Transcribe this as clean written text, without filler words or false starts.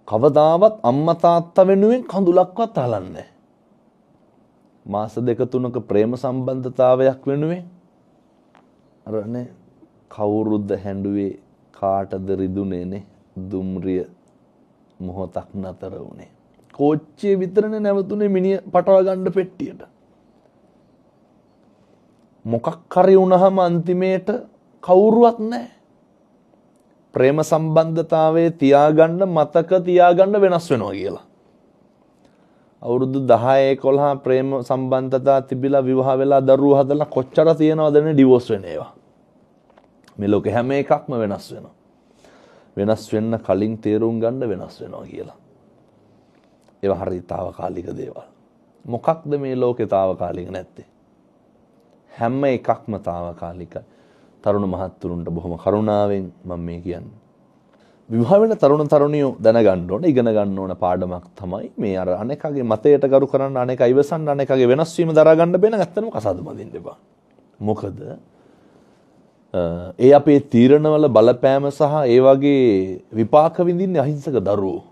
කවදාවත් අම්මා තාත්තා වෙනුවෙන් කඳුලක්වත් අහලන්නේ නැහැ. මාස දෙක තුනක ප්‍රේම සම්බන්ධතාවයක් වෙනුවෙන් අරනේ කවුරුද හැඬුවේ කාටද රිදුනේනේ දුම්රිය මොහොතක් නතර වුණේ. කෝච්චියේ විතරනේ නැවතුනේ මිනිහ පටව ගන්න පෙට්ටියට. මොකක් හරි වුණාම අන්තිමේට කවුරුවත් නැහැ. ප්‍රේම සම්බන්ධතාවයේ තියාගන්න මතක තියාගන්න වෙනස් වෙනවා කියලා. අවුරුදු 10 11 ප්‍රේම සම්බන්ධතා තිබිලා විවාහ වෙලා දරුවෝ හදලා කොච්චර තියෙනවද නේ ඩිවෝස් වෙන ඒවා. මේ ලෝකේ හැම එකක්ම වෙනස් වෙනවා. වෙනස් වෙන්න කලින් තේරුම් ගන්න වෙනස් වෙනවා කියලා. ඒවා හරි తాවකාලික දේවල්. මොකක්ද මේ ලෝකේ తాවකාලික නැත්තේ? හැම එකක්ම తాවකාලිකයි. තරුණ මහත්තුරුන්ට බොහොම කරුණාවෙන් මම මේ කියන්නේ. විවාහ වෙන තරුණ තරුණියෝ දැනගන්න ඕන, ඉගෙන ගන්න ඕන පාඩමක් තමයි මේ අර අනේකගේ මතයට ගරු කරන්න, අනේක ඉවසන්න, අනේකගේ වෙනස් වීම දරා ගන්න බැන නැත්තනම කසාද බඳින්න එපා. මොකද ඒ අපේ තීරණවල බලපෑම සහ ඒ වගේ විපාක විඳින්නේ අහිංසක දරුවෝ.